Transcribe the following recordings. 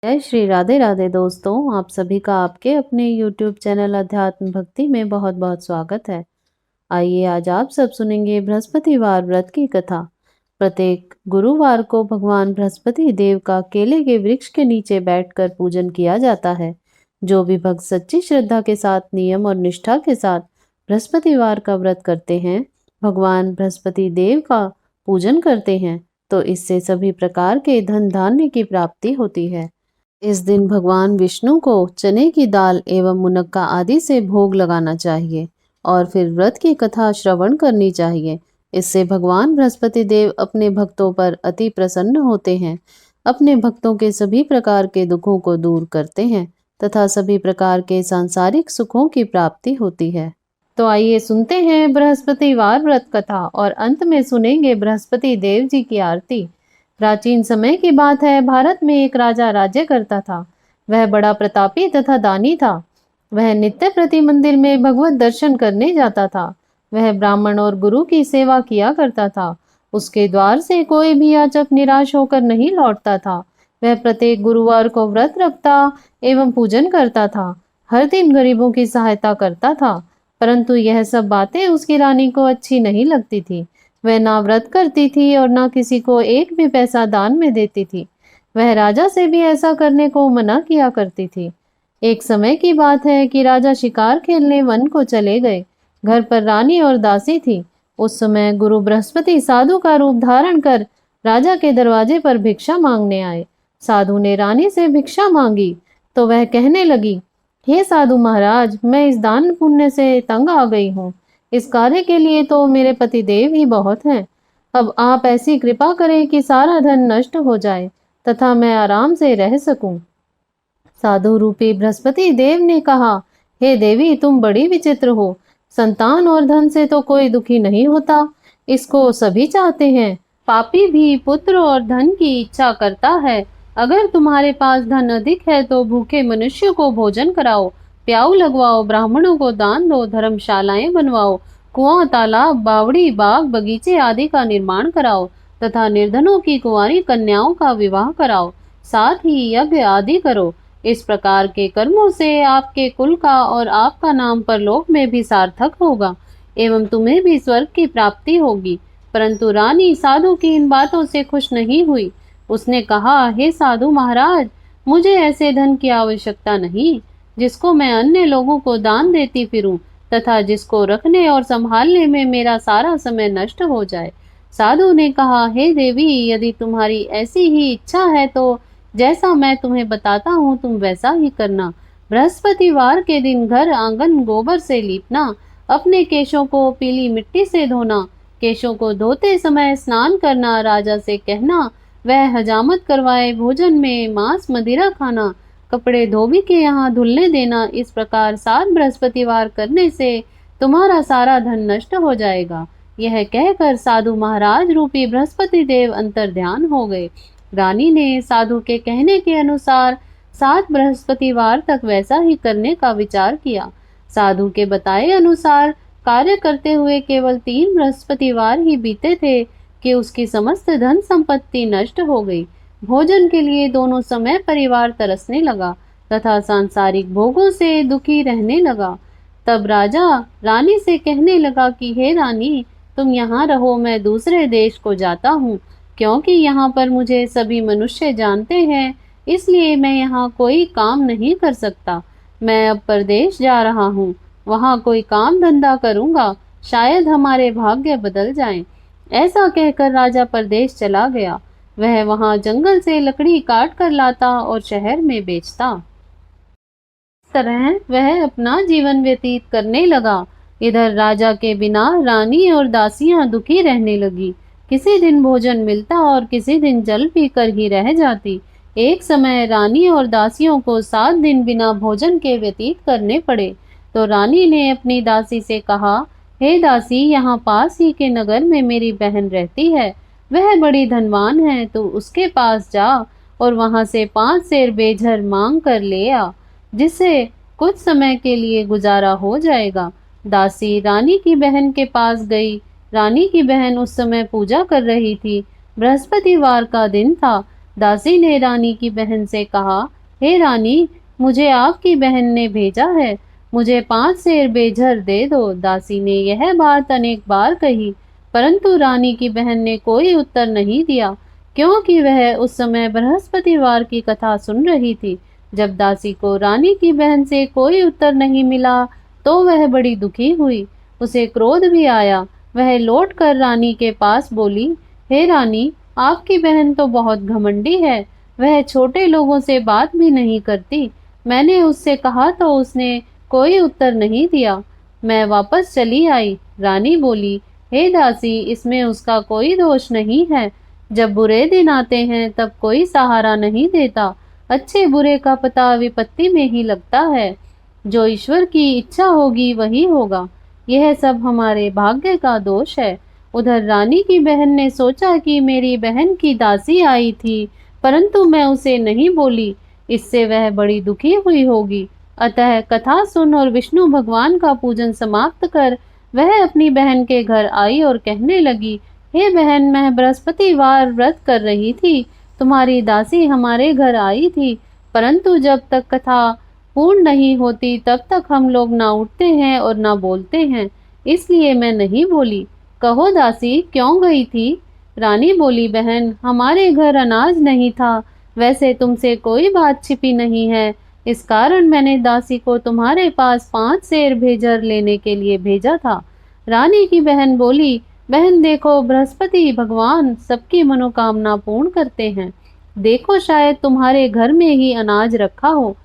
जय श्री राधे राधे दोस्तों, आप सभी का आपके अपने YouTube चैनल अध्यात्म भक्ति में बहुत बहुत स्वागत है। आइए आज आप सब सुनेंगे बृहस्पतिवार व्रत की कथा। प्रत्येक गुरुवार को भगवान बृहस्पति देव का केले के वृक्ष के नीचे बैठकर पूजन किया जाता है। जो भी भक्त सच्ची श्रद्धा के साथ नियम और निष्ठा के साथ बृहस्पतिवार का व्रत करते हैं, भगवान बृहस्पति देव का पूजन करते हैं, तो इससे सभी प्रकार के धन धान्य की प्राप्ति होती है। इस दिन भगवान विष्णु को चने की दाल एवं मुनक्का आदि से भोग लगाना चाहिए और फिर व्रत की कथा श्रवण करनी चाहिए। इससे भगवान बृहस्पति देव अपने भक्तों पर अति प्रसन्न होते हैं, अपने भक्तों के सभी प्रकार के दुखों को दूर करते हैं तथा सभी प्रकार के सांसारिक सुखों की प्राप्ति होती है। तो आइए सुनते हैं बृहस्पतिवार व्रत कथा और अंत में सुनेंगे बृहस्पति देव जी की आरती। प्राचीन समय की बात है। भारत में एक राजा राज्य करता था। वह बड़ा प्रतापी तथा दानी था। वह नित्य प्रति मंदिर में भगवत दर्शन करने जाता था। वह ब्राह्मण और गुरु की सेवा किया करता था। उसके द्वार से कोई भी याचक निराश होकर नहीं लौटता था। वह प्रत्येक गुरुवार को व्रत रखता एवं पूजन करता था। हर दिन गरीबों की सहायता करता था। परंतु यह सब बातें उसकी रानी को अच्छी नहीं लगती थी। वह ना व्रत करती थी और ना किसी को एक भी पैसा दान में देती थी। वह राजा से भी ऐसा करने को मना किया करती थी। एक समय की बात है कि राजा शिकार खेलने वन को चले गए। घर पर रानी और दासी थी। उस समय गुरु बृहस्पति साधु का रूप धारण कर राजा के दरवाजे पर भिक्षा मांगने आए। साधु ने रानी से भिक्षा मांगी तो वह कहने लगी, हे साधु महाराज, मैं इस दान पुण्य से तंग आ गई हूँ। इस कार्य के लिए तो मेरे पति देव ही बहुत हैं। अब आप ऐसी कृपा करें कि सारा धन नष्ट हो जाए तथा मैं आराम से रह सकूं। साधु रूपी बृहस्पति देव ने कहा, हे देवी, तुम बड़ी विचित्र हो। संतान और धन से तो कोई दुखी नहीं होता, इसको सभी चाहते हैं। पापी भी पुत्र और धन की इच्छा करता है। अगर तुम्हारे पास धन अधिक है तो भूखे मनुष्य को भोजन कराओ, प्याऊ लगवाओ, ब्राह्मणों को दान दो, धर्मशालाएं बनवाओ, कुआं, तालाब, बावड़ी, बाग, बगीचे आदि का निर्माण कराओ तथा निर्धनों की कुंवारी कन्याओं का विवाह कराओ। साथ ही यज्ञ आदि करो। इस प्रकार के कर्मों से आपके कुल का और आपका नाम परलोक में भी सार्थक होगा एवं तुम्हें भी स्वर्ग की प्राप्ति होगी। परंतु रानी साधु की इन बातों से खुश नहीं हुई। उसने कहा, हे साधु महाराज, मुझे ऐसे धन की आवश्यकता नहीं जिसको मैं अन्य लोगों को दान देती फिरूं तथा जिसको रखने और संभालने में मेरा सारा समय नष्ट हो जाए। साधु ने कहा, हे देवी, यदि तुम्हारी ऐसी ही इच्छा है तो जैसा मैं तुम्हें बताता हूँ तुम वैसा ही करना। बृहस्पतिवार के दिन घर आंगन गोबर से लीपना, अपने केशों को पीली मिट्टी से धोना, केशों को धोते समय स्नान करना, राजा से कहना वह हजामत करवाए, भोजन में मांस मदिरा खाना, कपड़े धोबी के यहाँ धुलने देना। इस प्रकार 7 बृहस्पतिवार करने से तुम्हारा सारा धन नष्ट हो जाएगा। यह कहकर साधु महाराज रूपी बृहस्पति देव अंतर ध्यान हो गए। रानी ने साधु के कहने के अनुसार 7 बृहस्पतिवार तक वैसा ही करने का विचार किया। साधु के बताए अनुसार कार्य करते हुए केवल 3 बृहस्पतिवार ही बीते थे कि उसकी समस्त धन संपत्ति नष्ट हो गई। भोजन के लिए दोनों समय परिवार तरसने लगा तथा सांसारिक भोगों से दुखी रहने लगा। तब राजा रानी से कहने लगा कि हे रानी, तुम यहाँ रहो, मैं दूसरे देश को जाता हूँ, क्योंकि यहाँ पर मुझे सभी मनुष्य जानते हैं, इसलिए मैं यहाँ कोई काम नहीं कर सकता। मैं अब परदेश जा रहा हूँ, वहाँ कोई काम धंधा करूँगा, शायद हमारे भाग्य बदल जाएं। ऐसा कहकर राजा परदेश चला गया। वह वहां जंगल से लकड़ी काट कर लाता और शहर में बेचता। इस तरह वह अपना जीवन व्यतीत करने लगा। इधर राजा के बिना रानी और दासियां दुखी रहने लगी। किसी दिन भोजन मिलता और किसी दिन जल पीकर ही रह जाती। एक समय रानी और दासियों को 7 दिन बिना भोजन के व्यतीत करने पड़े। तो रानी ने अपनी दासी से कहा, हे दासी, यहाँ पास ही के नगर में मेरी बहन रहती है। वह बड़ी धनवान है, तो उसके पास जा और वहां से 5 सेर बेझर मांग कर ले आ, जिससे कुछ समय के लिए गुजारा हो जाएगा। दासी रानी की बहन के पास गई। रानी की बहन उस समय पूजा कर रही थी। बृहस्पतिवार का दिन था। दासी ने रानी की बहन से कहा, हे रानी, मुझे आपकी बहन ने भेजा है, मुझे 5 सेर बेझर दे दो। दासी ने यह बात अनेक बार कही, परंतु रानी की बहन ने कोई उत्तर नहीं दिया, क्योंकि वह उस समय बृहस्पतिवार की कथा सुन रही थी। जब दासी को रानी की बहन से कोई उत्तर नहीं मिला, तो वह बड़ी दुखी हुई, उसे क्रोध भी आया। वह लौटकर रानी के पास बोली, हे रानी, आपकी बहन तो बहुत घमंडी है, वह छोटे लोगों से बात भी नहीं करती। मैंने उससे कहा तो उसने कोई उत्तर नहीं दिया। मैं वापस चली आई। रानी बोली, हे दासी, इसमें उसका कोई दोष नहीं है। जब बुरे दिन आते हैं तब कोई सहारा नहीं देता। अच्छे बुरे का पता विपत्ति में ही लगता है। जो ईश्वर की इच्छा होगी वही होगा। यह सब हमारे भाग्य का दोष है। उधर रानी की बहन ने सोचा कि मेरी बहन की दासी आई थी, परंतु मैं उसे नहीं बोली, इससे वह बड़ी दुखी हुई होगी। अतः कथा सुन और विष्णु भगवान का पूजन समाप्त कर वह अपनी बहन के घर आई और कहने लगी, हे बहन, मैं बृहस्पतिवार व्रत कर रही थी, तुम्हारी दासी हमारे घर आई थी, परंतु जब तक कथा पूर्ण नहीं होती तब तक हम लोग ना उठते हैं और ना बोलते हैं, इसलिए मैं नहीं बोली। कहो दासी, क्यों गई थी? रानी बोली, बहन, हमारे घर अनाज नहीं था, वैसे तुमसे कोई बात छिपी नहीं है, इस कारण मैंने दासी को तुम्हारे पास 5 सेर भेजर लेने के लिए भेजा था। रानी की बहन बोली, बहन देखो, बृहस्पति भगवान सबकी मनोकामना पूर्ण करते हैं, देखो शायद तुम्हारे घर में ही अनाज रखा हो।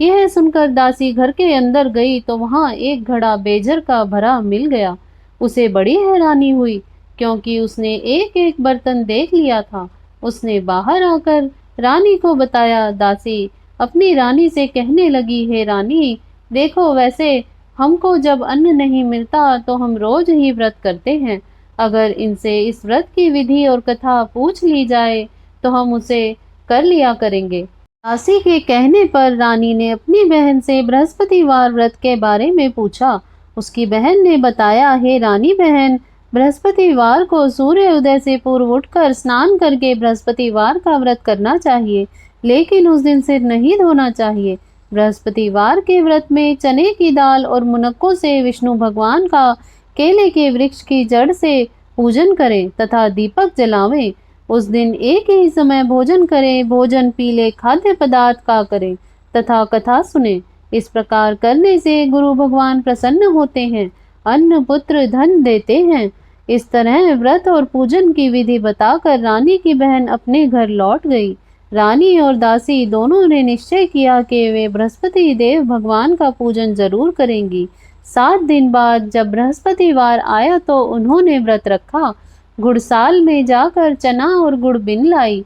यह सुनकर दासी घर के अंदर गई तो वहां एक घड़ा बेजर का भरा मिल गया। उसे बड़ी हैरानी हुई, क्योंकि उसने एक एक बर्तन देख लिया था। उसने बाहर आकर रानी को बताया। दासी अपनी रानी से कहने लगी, हे रानी, देखो, वैसे हमको जब अन्न नहीं मिलता तो हम रोज ही व्रत करते हैं। अगर इनसे इस व्रत की विधि और कथा पूछ ली जाए तो हम उसे कर लिया करेंगे। दासी के कहने पर रानी ने अपनी बहन से बृहस्पतिवार व्रत के बारे में पूछा। उसकी बहन ने बताया, हे रानी बहन, बृहस्पतिवार को सूर्य उदय से पूर्व उठकर स्नान करके बृहस्पतिवार का व्रत करना चाहिए, लेकिन उस दिन सिर नहीं धोना चाहिए। बृहस्पतिवार के व्रत में चने की दाल और मुनक्कों से विष्णु भगवान का केले के वृक्ष की जड़ से पूजन करें तथा दीपक जलावें। उस दिन एक ही समय भोजन करें, भोजन पीले खाद्य पदार्थ का करें तथा कथा सुने। इस प्रकार करने से गुरु भगवान प्रसन्न होते हैं, अन्न पुत्र धन देते हैं। इस तरह व्रत और पूजन की विधि बताकर रानी की बहन अपने घर लौट गई। रानी और दासी दोनों ने निश्चय किया कि वे बृहस्पति देव भगवान का पूजन जरूर करेंगी। 7 दिन बाद जब बृहस्पतिवार आया तो उन्होंने व्रत रखा। गुड़साल में जाकर चना और गुड़ बिन लाई,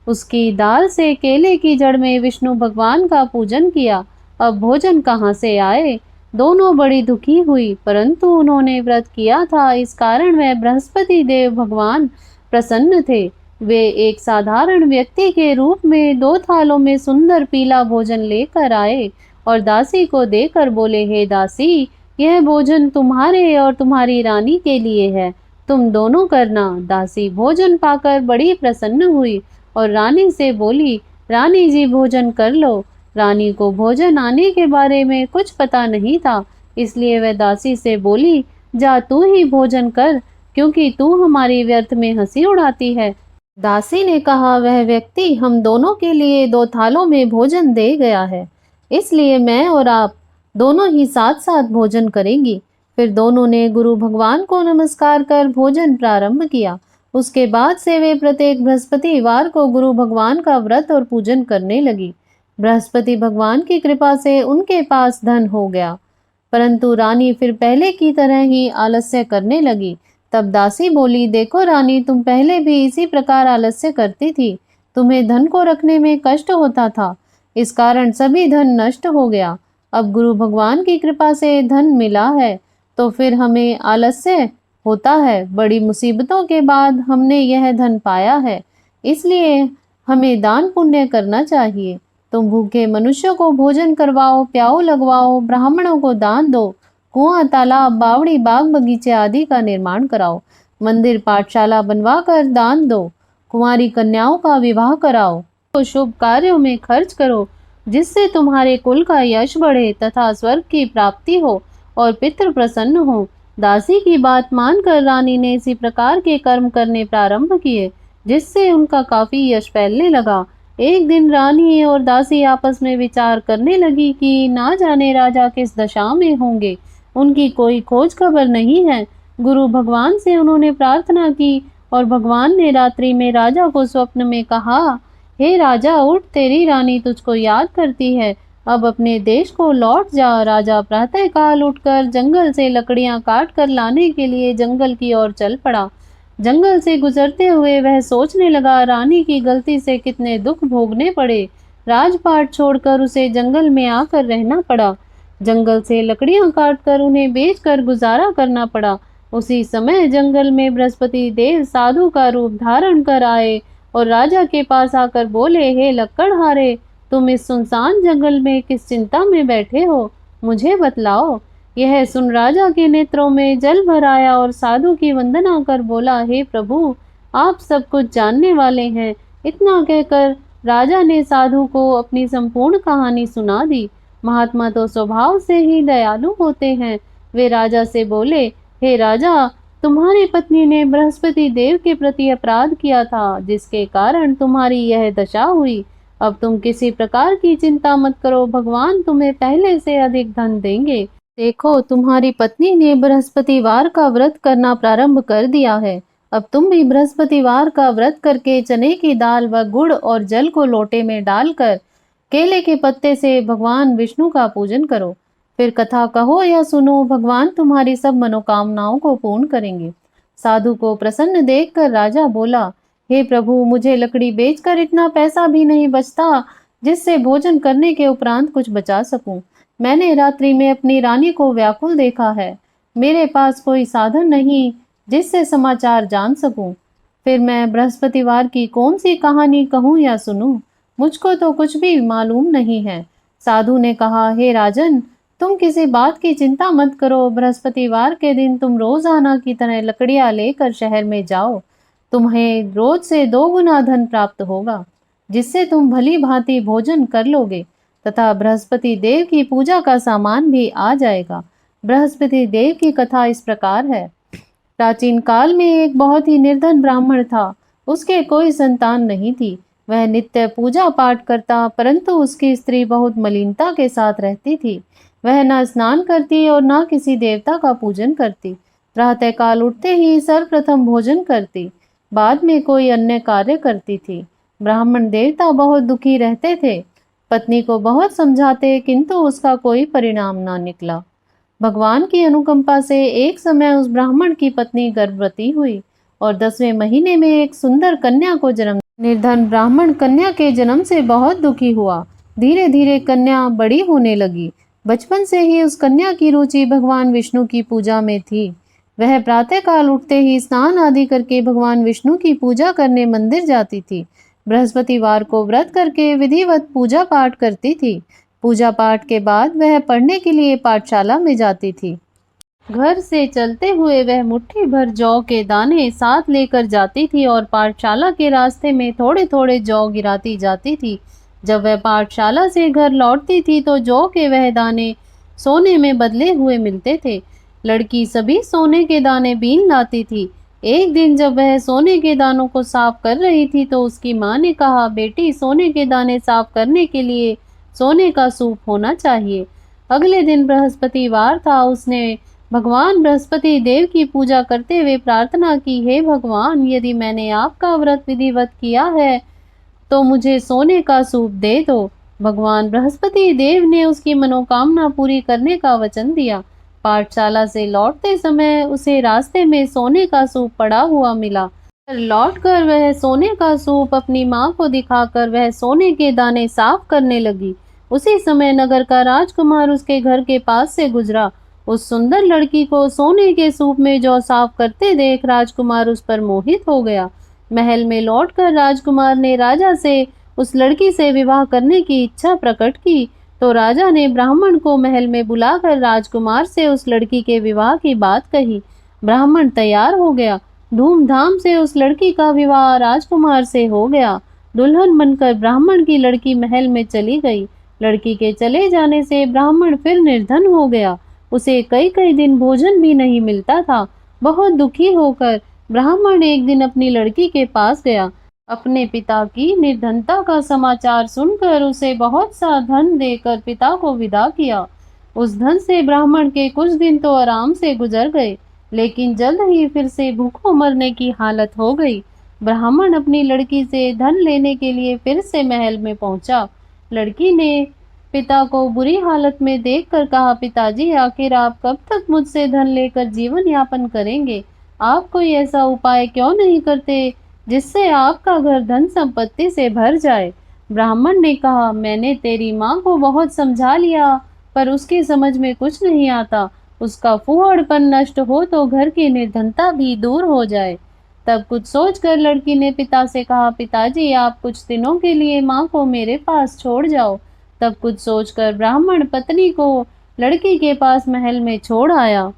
उसकी दाल से केले की जड़ में विष्णु भगवान का पूजन किया। अब भोजन कहाँ से आए? दोनों बड़ी दुखी हुई, परंतु उन्होंने व्रत किया था, इस कारण वह बृहस्पति देव भगवान प्रसन्न थे। वे एक साधारण व्यक्ति के रूप में 2 थालों में सुंदर पीला भोजन लेकर आए और दासी को देकर बोले, हे दासी, यह भोजन तुम्हारे और तुम्हारी रानी के लिए है, तुम दोनों करना। दासी भोजन पाकर बड़ी प्रसन्न हुई और रानी से बोली, रानी जी, भोजन कर लो। रानी को भोजन आने के बारे में कुछ पता नहीं था, इसलिए वह दासी से बोली, जा तू ही भोजन कर, क्योंकि तू हमारी व्यर्थ में हंसी उड़ाती है। दासी ने कहा, वह व्यक्ति हम दोनों के लिए 2 थालों में भोजन दे गया है, इसलिए मैं और आप दोनों ही साथ साथ भोजन करेंगी। फिर दोनों ने गुरु भगवान को नमस्कार कर भोजन प्रारंभ किया। उसके बाद से वे प्रत्येक बृहस्पतिवार को गुरु भगवान का व्रत और पूजन करने लगी। बृहस्पति भगवान की कृपा से उनके पास धन हो गया, परंतु रानी फिर पहले की तरह ही आलस्य करने लगी। तब दासी बोली, देखो रानी, तुम पहले भी इसी प्रकार आलस्य करती थी, तुम्हें धन को रखने में कष्ट होता था, इस कारण सभी धन नष्ट हो गया। अब गुरु भगवान की कृपा से धन मिला है तो फिर हमें आलस्य होता है। बड़ी मुसीबतों के बाद हमने यह धन पाया है, इसलिए हमें दान पुण्य करना चाहिए। तुम भूखे मनुष्यों को भोजन करवाओ, प्याऊ लगवाओ, ब्राह्मणों को दान दो, कुआं, तालाब, बावड़ी, बाग बगीचे आदि का निर्माण कराओ, मंदिर, पाठशाला बनवा कर दान दो, कुंवारी कन्याओं का विवाह कराओ, को शुभ कार्यों में खर्च करो, जिससे तुम्हारे कुल का यश बढ़े तथा स्वर्ग की प्राप्ति हो और पितृ प्रसन्न हो। दासी की बात मानकर रानी ने इसी प्रकार के कर्म करने प्रारंभ किए, जिससे उनका काफी यश फैलने लगा। एक दिन रानी और दासी आपस में विचार करने लगी कि ना जाने राजा किस दशा में होंगे, उनकी कोई खोज खबर नहीं है। गुरु भगवान से उन्होंने प्रार्थना की और भगवान ने रात्रि में राजा को स्वप्न में कहा, हे राजा उठ, तेरी रानी तुझको याद करती है, अब अपने देश को लौट जा। राजा प्रातःकाल उठकर जंगल से लकड़ियां काट कर लाने के लिए जंगल की ओर चल पड़ा। जंगल से गुजरते हुए वह सोचने लगा, रानी की गलती से कितने दुख भोगने पड़े। राजपाट छोड़कर उसे जंगल में आकर रहना पड़ा। जंगल से लकड़ियां काटकर उन्हें बेचकर गुजारा करना पड़ा। उसी समय जंगल में बृहस्पति देव साधु का रूप धारण कर आए और राजा के पास आकर बोले, हे लक्कड़हारे, तुम इस सुनसान जंगल में किस चिंता में बैठे हो, मुझे बतलाओ। यह सुन राजा के नेत्रों में जल भर आया और साधु की वंदना कर बोला, हे प्रभु, आप सब कुछ जानने वाले हैं। इतना कहकर राजा ने साधु को अपनी संपूर्ण कहानी सुना दी। महात्मा तो स्वभाव से ही दयालु होते हैं। वे राजा से बोले, हे राजा, तुम्हारी पत्नी ने बृहस्पति देव के प्रति अपराध किया था, जिसके कारण तुम्हारी यह दशा हुई। अब तुम किसी प्रकार की चिंता मत करो, भगवान तुम्हें पहले से अधिक धन देंगे। देखो, तुम्हारी पत्नी ने बृहस्पतिवार का व्रत करना प्रारंभ कर दिया है। अब तुम भी बृहस्पतिवार का व्रत करके चने की दाल व गुड़ और जल को लोटे में डालकर केले के पत्ते से भगवान विष्णु का पूजन करो। फिर कथा कहो या सुनो, भगवान तुम्हारी सब मनोकामनाओं को पूर्ण करेंगे। साधु को प्रसन्न देखकर राजा बोला, हे प्रभु, मुझे लकड़ी बेचकर इतना पैसा भी नहीं बचता जिससे भोजन करने के उपरांत कुछ बचा सकूं। मैंने रात्रि में अपनी रानी को व्याकुल देखा है। मेरे पास कोई साधन नहीं जिससे समाचार जान सकूं। फिर मैं बृहस्पतिवार की कौन सी कहानी कहूं या सुनूं? मुझको तो कुछ भी मालूम नहीं है। साधु ने कहा, हे राजन, तुम किसी बात की चिंता मत करो। बृहस्पतिवार के दिन तुम रोजाना की तरह लकड़ियां लेकर शहर में जाओ। तुम्हें रोज से 2 गुना धन प्राप्त होगा, जिससे तुम भली भांति भोजन कर लोगे तथा बृहस्पति देव की पूजा का सामान भी आ जाएगा। बृहस्पति देव की कथा इस प्रकार है। प्राचीन काल में एक बहुत ही निर्धन ब्राह्मण था। उसके कोई संतान नहीं थी। वह नित्य पूजा पाठ करता, परंतु उसकी स्त्री बहुत मलिनता के साथ रहती थी। वह न स्नान करती और न किसी देवता का पूजन करती। प्रातःकाल उठते ही सर्वप्रथम भोजन करती, बाद में कोई अन्य कार्य करती थी। ब्राह्मण देवता बहुत दुखी रहते थे। पत्नी को बहुत समझाते, किंतु उसका कोई परिणाम न निकला। भगवान की अनुकंपा से एक समय उस ब्राह्मण की पत्नी गर्भवती हुई और 10वें महीने में एक सुंदर कन्या को जन्म। निर्धन ब्राह्मण कन्या के जन्म से बहुत दुखी हुआ। धीरे धीरे कन्या बड़ी होने लगी। बचपन से ही उस कन्या की रुचि भगवान विष्णु की पूजा में थी। वह प्रातःकाल उठते ही स्नान आदि करके भगवान विष्णु की पूजा करने मंदिर जाती थी। बृहस्पतिवार को व्रत करके विधिवत पूजा पाठ करती थी। पूजा पाठ के बाद वह पढ़ने के लिए पाठशाला में जाती थी। घर से चलते हुए वह मुट्ठी भर जौ के दाने साथ लेकर जाती थी और पाठशाला के रास्ते में थोड़े थोड़े जौ गिराती जाती थी। जब वह पाठशाला से घर लौटती थी तो जौ के वह दाने सोने में बदले हुए मिलते थे। लड़की सभी सोने के दाने बीन लाती थी। एक दिन जब वह सोने के दानों को साफ कर रही थी तो उसकी माँ ने कहा, बेटी, सोने के दाने साफ करने के लिए सोने का सूप होना चाहिए। अगले दिन बृहस्पतिवार था। उसने भगवान बृहस्पति देव की पूजा करते हुए प्रार्थना की, हे भगवान, यदि मैंने आपका व्रत विधिवत किया है तो मुझे सोने का सूप दे दो। भगवान बृहस्पति देव ने उसकी मनोकामना पूरी करने का वचन दिया। पाठशाला से लौटते समय उसे रास्ते में सोने का सूप पड़ा हुआ मिला। लौटकर वह सोने का सूप अपनी माँ को दिखाकर वह सोने के दाने साफ करने लगी। उसी समय नगर का राजकुमार उसके घर के पास से गुजरा। उस सुंदर लड़की को सोने के सूप में जौ साफ करते देख राजकुमार उस पर मोहित हो गया। महल में लौटकर राजकुमार ने राजा से उस लड़की से विवाह करने की इच्छा प्रकट की, तो राजा ने ब्राह्मण को महल में बुलाकर राजकुमार से उस लड़की के विवाह की बात कही। ब्राह्मण तैयार हो गया। धूमधाम से उस लड़की का विवाह राजकुमार से हो गया। दुल्हन बनकर ब्राह्मण की लड़की महल में चली गई। लड़की के चले जाने से ब्राह्मण फिर निर्धन हो गया। उसे कई कई दिन भोजन भी नहीं मिलता था। बहुत दुखी होकर ब्राह्मण एक दिन अपनी लड़की के पास गया। अपने पिता की निर्धनता का समाचार सुनकर उसे बहुत सा धन देकर पिता को विदा किया। उस धन से ब्राह्मण के कुछ दिन तो आराम से गुजर गए, लेकिन जल्द ही फिर से भूखों मरने की हालत हो गई। ब्राह्मण अपनी लड़की से धन लेने के लिए फिर से महल में पहुंचा। लड़की ने पिता को बुरी हालत में देखकर कहा, पिताजी, आखिर आप कब तक मुझसे धन लेकर जीवन यापन करेंगे? आप कोई ऐसा उपाय क्यों नहीं करते जिससे आपका घर धन संपत्ति से भर जाए? ब्राह्मण ने कहा, मैंने तेरी माँ को बहुत समझा लिया, पर उसकी समझ में कुछ नहीं आता। उसका फूहड़पन नष्ट हो तो घर की निर्धनता भी दूर हो जाए। तब कुछ सोचकर लड़की ने पिता से कहा, पिताजी, आप कुछ दिनों के लिए माँ को मेरे पास छोड़ जाओ। तब कुछ सोचकर ब्राह्मण पत्नी को लड़की के पास महल में छोड़ आया।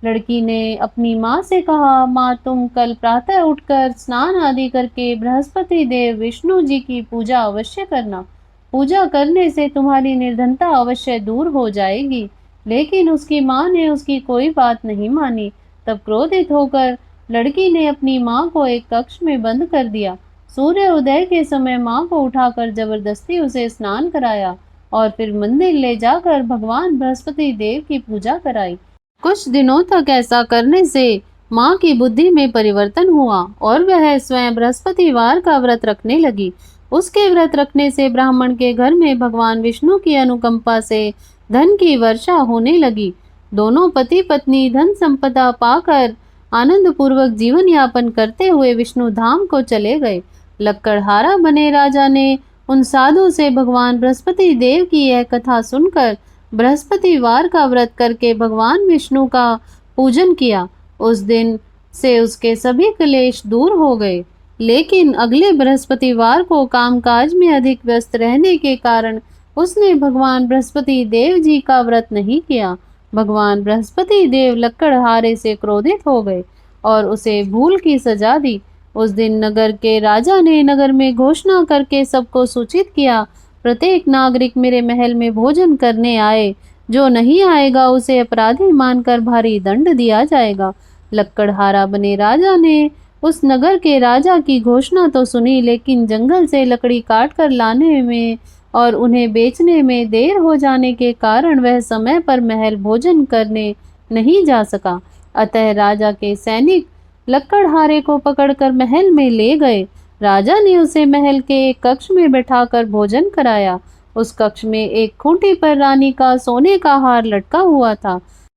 लड़की ने अपनी माँ से कहा, माँ, तुम कल प्रातः उठकर स्नान आदि करके बृहस्पति देव विष्णु जी की पूजा अवश्य करना। पूजा करने से तुम्हारी निर्धनता अवश्य दूर हो जाएगी। लेकिन उसकी माँ ने उसकी कोई बात नहीं मानी। तब क्रोधित होकर लड़की ने अपनी माँ को एक कक्ष में बंद कर दिया। सूर्य उदय के समय माँ को उठाकर जबरदस्ती उसे स्नान कराया और फिर मंदिर ले जाकर भगवान बृहस्पति देव की पूजा कराई। कुछ दिनों तक ऐसा करने से माँ की बुद्धि में परिवर्तन हुआ और वह स्वयं बृहस्पतिवार का व्रत रखने लगी। उसके व्रत रखने से ब्राह्मण के घर में भगवान विष्णु की अनुकंपा से धन की वर्षा होने लगी। दोनों पति पत्नी धन संपदा पाकर आनंद पूर्वक जीवन यापन करते हुए विष्णु धाम को चले गए। लक्कड़हारा बने राजा ने उन साधु से भगवान बृहस्पति देव की यह कथा सुनकर बृहस्पतिवार का व्रत करके भगवान विष्णु का पूजन किया। उस दिन से उसके सभी क्लेश दूर हो गए। लेकिन अगले बृहस्पतिवार को कामकाज में अधिक व्यस्त रहने के कारण उसने भगवान बृहस्पति देव जी का व्रत नहीं किया। भगवान बृहस्पति देव लक्कड़हारे से क्रोधित हो गए और उसे भूल की सजा दी। उस दिन नगर के राजा ने नगर में घोषणा करके सबको सूचित किया, प्रत्येक नागरिक मेरे महल में भोजन करने आए। जो नहीं आएगा उसे अपराधी मानकर भारी दंड दिया जाएगा। लक्कड़हारा बने राजा ने उस नगर के राजा की घोषणा तो सुनी, लेकिन जंगल से लकड़ी काट कर लाने में और उन्हें बेचने में देर हो जाने के कारण वह समय पर महल भोजन करने नहीं जा सका। अतः राजा के सैनिक लक्कड़हारे को पकड़कर महल में ले गए। राजा ने उसे महल के एक कक्ष में बैठाकर भोजन कराया। उस कक्ष में एक खूंटी पर रानी का सोने का हार लटका हुआ था।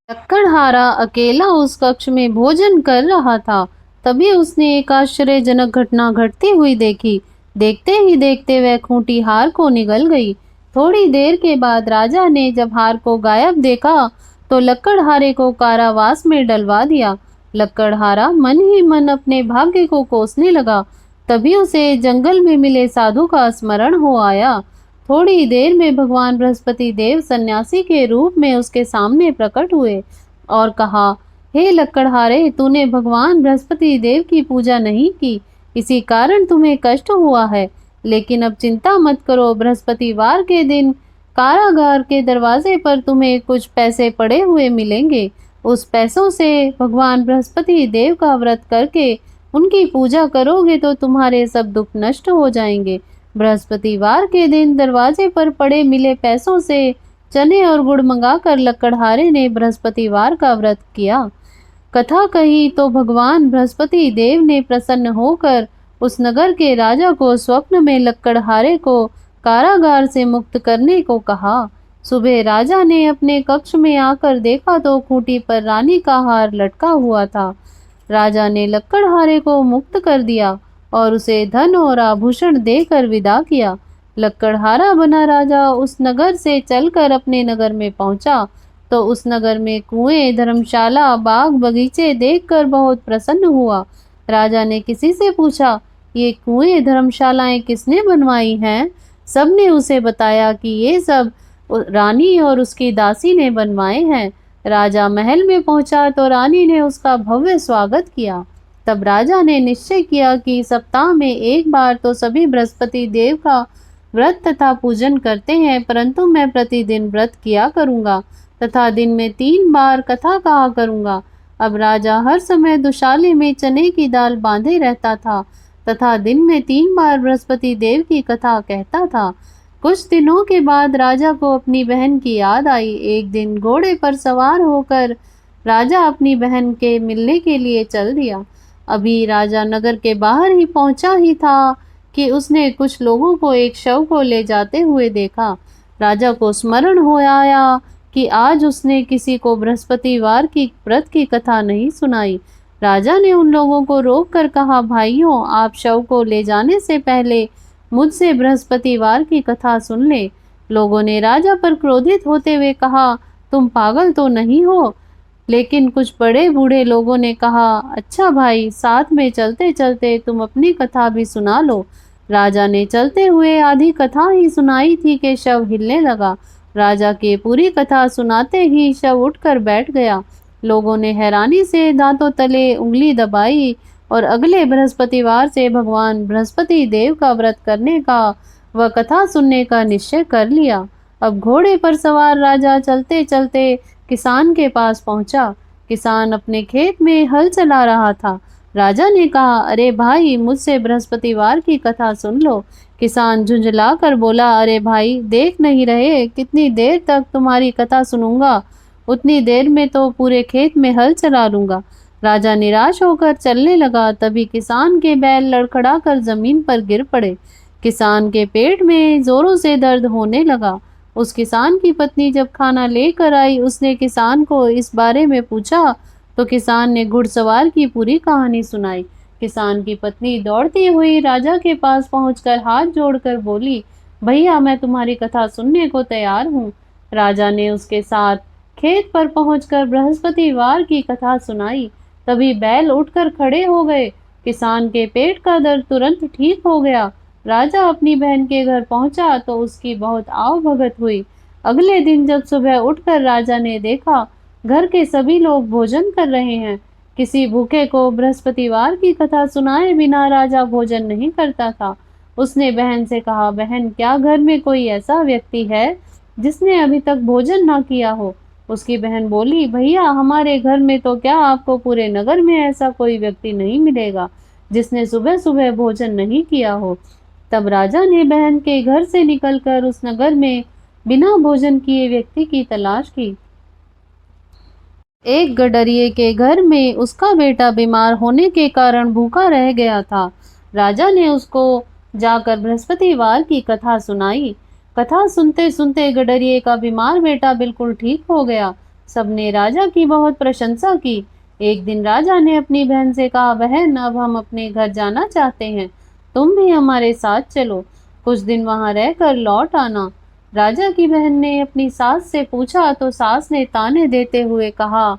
लक्कड़हारा अकेला उस कक्ष में भोजन कर रहा था। तभी उसने एक आश्चर्यजनक घटना घटती हुई देखी। देखते ही देखते वह खूंटी हार को निगल गई। थोड़ी देर के बाद राजा ने जब हार को गायब देखा तो लक्कड़हारे को कारावास में डलवा दिया। लक्कड़हारा मन ही मन अपने भाग्य को कोसने लगा। तभी उसे जंगल में मिले साधु का स्मरण हो आया। थोड़ी देर में भगवान बृहस्पति देव सन्यासी के रूप में उसके सामने प्रकट हुए और कहा, हे लक्कड़हारे, तूने भगवान बृहस्पति देव की पूजा नहीं की, इसी कारण तुम्हें कष्ट हुआ है। लेकिन अब चिंता मत करो, बृहस्पतिवार के दिन कारागार के दरवाजे पर तुम्हें कुछ पैसे पड़े हुए मिलेंगे। उस पैसों से भगवान बृहस्पति देव का व्रत करके उनकी पूजा करोगे तो तुम्हारे सब दुख नष्ट हो जाएंगे। बृहस्पतिवार के दिन दरवाजे पर पड़े मिले पैसों से चने और गुड़ मंगाकर लक्कड़हारे ने बृहस्पतिवार का व्रत किया। कथा कही तो भगवान बृहस्पति देव ने प्रसन्न होकर उस नगर के राजा को स्वप्न में लक्कड़हारे को कारागार से मुक्त करने को कहा। सुबह राजा ने अपने कक्ष में आकर देखा तो खूंटी पर रानी का हार लटका हुआ था। राजा ने लक्कड़हारे को मुक्त कर दिया और उसे धन और आभूषण देकर विदा किया। लक्कड़हारा बना राजा उस नगर से चलकर अपने नगर में पहुंचा तो उस नगर में कुएं, धर्मशाला, बाग बगीचे देखकर बहुत प्रसन्न हुआ। राजा ने किसी से पूछा, ये कुएं, धर्मशालाएं किसने बनवाई हैं? सबने उसे बताया कि ये सब रानी और उसकी दासी ने बनवाए हैं। राजा महल में पहुंचा तो रानी ने उसका भव्य स्वागत किया। तब राजा ने निश्चय किया कि सप्ताह में एक बार तो सभी बृहस्पति देव का व्रत तथा पूजन करते हैं, परंतु मैं प्रतिदिन व्रत किया करूंगा तथा दिन में 3 बार कथा कहा करूंगा। अब राजा हर समय दुशाले में चने की दाल बांधे रहता था तथा दिन में 3 बार बृहस्पति देव की कथा कहता था। कुछ दिनों के बाद राजा को अपनी बहन की याद आई। एक दिन घोड़े पर सवार होकर राजा अपनी बहन के मिलने के लिए चल दिया। अभी राजा नगर के बाहर ही पहुंचा ही था कि उसने कुछ लोगों को एक शव को ले जाते हुए देखा। राजा को स्मरण हो आया कि आज उसने किसी को बृहस्पतिवार की व्रत की कथा नहीं सुनाई। राजा ने उन लोगों को रोक कर कहा, भाइयों, आप शव को ले जाने से पहले मुझसे बृहस्पतिवार की कथा सुन ले। लोगों ने राजा पर क्रोधित होते हुए कहा, तुम पागल तो नहीं हो? लेकिन कुछ बड़े बूढ़े लोगों ने कहा, अच्छा भाई, साथ में चलते चलते तुम अपनी कथा भी सुना लो। राजा ने चलते हुए आधी कथा ही सुनाई थी कि शव हिलने लगा। राजा के पूरी कथा सुनाते ही शव उठकर बैठ गया। लोगों ने हैरानी से दांतों तले उंगली दबाई और अगले बृहस्पतिवार से भगवान बृहस्पति देव का व्रत करने का व कथा सुनने का निश्चय कर लिया। अब घोड़े पर सवार राजा चलते चलते किसान के पास पहुंचा। किसान अपने खेत में हल चला रहा था। राजा ने कहा, अरे भाई, मुझसे बृहस्पतिवार की कथा सुन लो। किसान झुंझला कर बोला, अरे भाई, देख नहीं रहे कितनी देर तक तुम्हारी कथा सुनूंगा? उतनी देर में तो पूरे खेत में हल चला लूंगा। राजा निराश होकर चलने लगा। तभी किसान के बैल लड़खड़ा कर जमीन पर गिर पड़े। किसान के पेट में जोरों से दर्द होने लगा। उस किसान की पत्नी जब खाना लेकर आई, उसने किसान को इस बारे में पूछा तो किसान ने घुड़सवार की पूरी कहानी सुनाई। किसान की पत्नी दौड़ती हुई राजा के पास पहुंचकर हाथ जोड़कर बोली, भैया, मैं तुम्हारी कथा सुनने को तैयार हूँ। राजा ने उसके साथ खेत पर पहुंचकर बृहस्पतिवार की कथा सुनाई। तभी बैल उठकर खड़े हो गए। किसान के पेट का दर्द तुरंत ठीक हो गया। राजा अपनी बहन के घर पहुंचा तो उसकी बहुत आवभगत हुई। अगले दिन जब सुबह उठकर राजा ने देखा, घर के सभी लोग भोजन कर रहे हैं। किसी भूखे को बृहस्पतिवार की कथा सुनाए बिना राजा भोजन नहीं करता था। उसने बहन से कहा, बहन, क्या घर में कोई ऐसा व्यक्ति है जिसने अभी तक भोजन ना किया हो? उसकी बहन बोली, भैया, हमारे घर में तो क्या, आपको पूरे नगर में ऐसा कोई व्यक्ति नहीं मिलेगा जिसने सुबह सुबह भोजन नहीं किया हो। तब राजा ने बहन के घर से निकलकर उस नगर में बिना भोजन किए व्यक्ति की तलाश की। एक गडरिये के घर में उसका बेटा बीमार होने के कारण भूखा रह गया था। राजा ने उसको जाकर बृहस्पतिवार की कथा सुनाई। कथा सुनते सुनते गडरिये का बीमार बेटा बिल्कुल ठीक हो गया। सबने राजा की बहुत प्रशंसा की। एक दिन राजा ने अपनी बहन से कहा, बहन, अब हम अपने घर जाना चाहते हैं, तुम भी हमारे साथ चलो, कुछ दिन वहां रहकर लौट आना। राजा की बहन ने अपनी सास से पूछा तो सास ने ताने देते हुए कहा,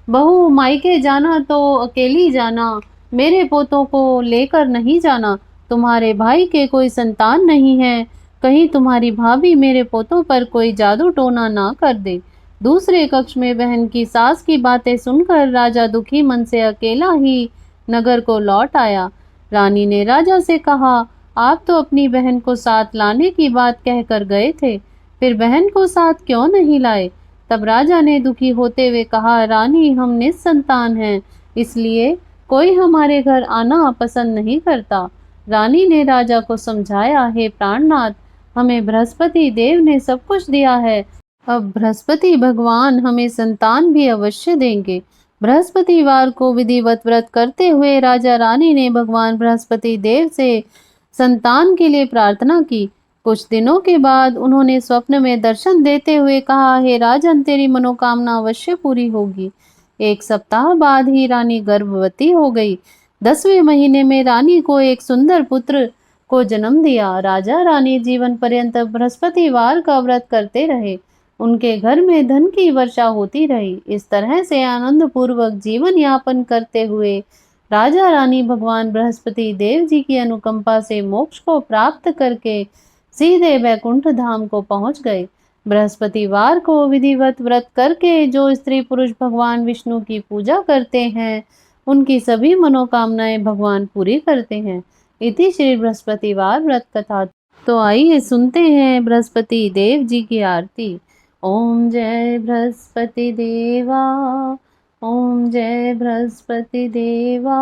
बहू, मायके जाना तो अकेली जाना, मेरे पोतों को लेकर नहीं जाना। तुम्हारे भाई के कोई संतान नहीं है, कहीं तुम्हारी भाभी मेरे पोतों पर कोई जादू टोना ना कर दे। दूसरे कक्ष में बहन की सास की बातें सुनकर राजा दुखी मन से अकेला ही नगर को लौट आया। रानी ने राजा से कहा, आप तो अपनी बहन को साथ लाने की बात कहकर गए थे, फिर बहन को साथ क्यों नहीं लाए? तब राजा ने दुखी होते हुए कहा, रानी, हम निसंतान हैं, इसलिए कोई हमारे घर आना पसंद नहीं करता। रानी ने राजा को समझाया, हे प्राणनाथ, हमें बृहस्पति देव ने सब कुछ दिया है, अब बृहस्पति भगवान हमें संतान भी अवश्य देंगे। बृहस्पतिवार को विधिवत व्रत करते हुए राजा रानी ने भगवान बृहस्पति देव से संतान के लिए प्रार्थना की। कुछ दिनों के बाद उन्होंने स्वप्न में दर्शन देते हुए कहा, हे राजन, तेरी मनोकामना अवश्य पूरी होगी। एक सप्ताह बाद ही रानी गर्भवती हो गई। 10वें महीने में रानी को एक सुंदर पुत्र को जन्म दिया। राजा रानी जीवन पर्यंत बृहस्पतिवार का व्रत करते रहे। उनके घर में धन की वर्षा होती रही। इस तरह से आनंद पूर्वक जीवन यापन करते हुए राजा रानी भगवान बृहस्पति देव जी की अनुकंपा से मोक्ष को प्राप्त करके सीधे वैकुंठ धाम को पहुंच गए। बृहस्पतिवार को विधिवत व्रत करके जो स्त्री पुरुष भगवान विष्णु की पूजा करते हैं, उनकी सभी मनोकामनाएं भगवान पूरी करते हैं। इति श्री बृहस्पतिवार व्रत कथा। तो आइए सुनते हैं बृहस्पति देव जी की आरती। ओम जय बृहस्पति देवा, ओम जय बृहस्पति देवा।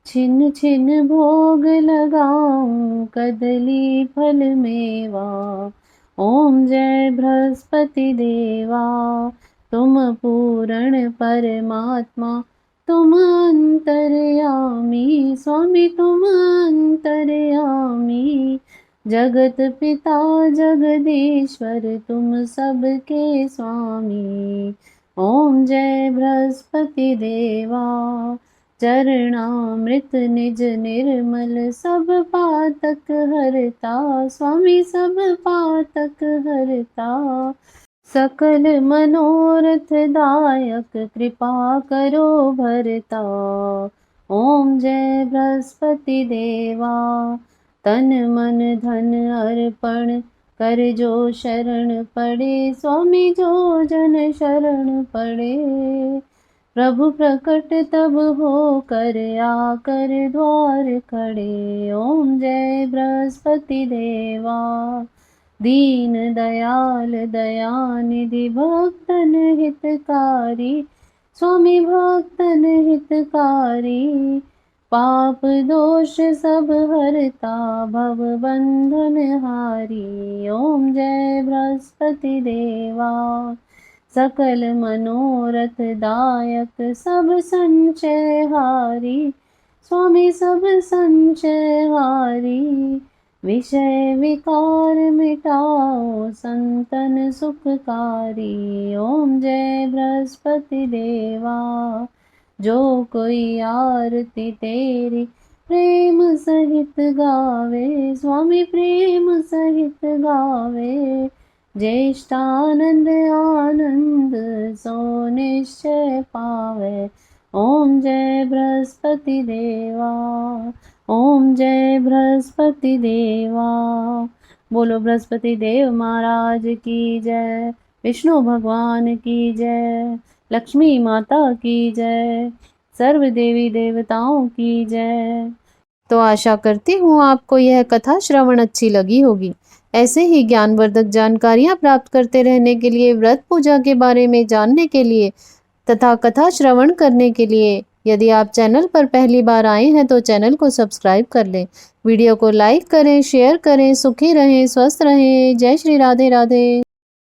छिन छिन भोग लगाऊं कदली फल मेवा। ओम जय बृहस्पति देवा, तुम पूर्ण परमात्मा, तुम अंतर्यामी स्वामी, तुम अंतर्यामी। जगत पिता जगदीश्वर, तुम सबके स्वामी। ओम जय बृहस्पति देवा, चरणामृत निज निर्मल, सब पातक हरता स्वामी, सब पातक हरता। सकल मनोरथ दायक, कृपा करो भरता। ओम जय बृहस्पति देवा, तन मन धन अर्पण कर जो शरण पड़े स्वामी, जो जन शरण पड़े। प्रभु प्रकट तब हो कर आकर द्वार खड़े। ओम जय बृहस्पति देवा, दीन दयाल दयानिधि, भक्तन हितकारी स्वामी, भक्तन हितकारी। पाप दोष सब हरता, भव बंधन हारी। ओम जय बृहस्पति देवा, सकल मनोरथ दायक, सब संचय हारी स्वामी, सब संचय हारी। विषय विकार मिटाओ, संतन सुखकारी। ओम जय बृहस्पति देवा, जो कोई आरती तेरी प्रेम सहित गावे स्वामी, प्रेम सहित गावे। ज्येष्ठानंद आनंद सो निश्चय पावे। ओम जय बृहस्पति देवा, ओम जय बृहस्पति देवा। बोलो बृहस्पति देव महाराज की जय, विष्णु भगवान की जय, लक्ष्मी माता की जय, सर्व देवी देवताओं की जय। तो आशा करती हूँ आपको यह कथा श्रवण अच्छी लगी होगी। ऐसे ही ज्ञानवर्धक जानकारियाँ प्राप्त करते रहने के लिए, व्रत पूजा के बारे में जानने के लिए तथा कथा श्रवण करने के लिए यदि आप चैनल पर पहली बार आए हैं तो चैनल को सब्सक्राइब कर लें। वीडियो को लाइक करें, शेयर करें। सुखी रहें, स्वस्थ रहें। जय श्री राधे राधे।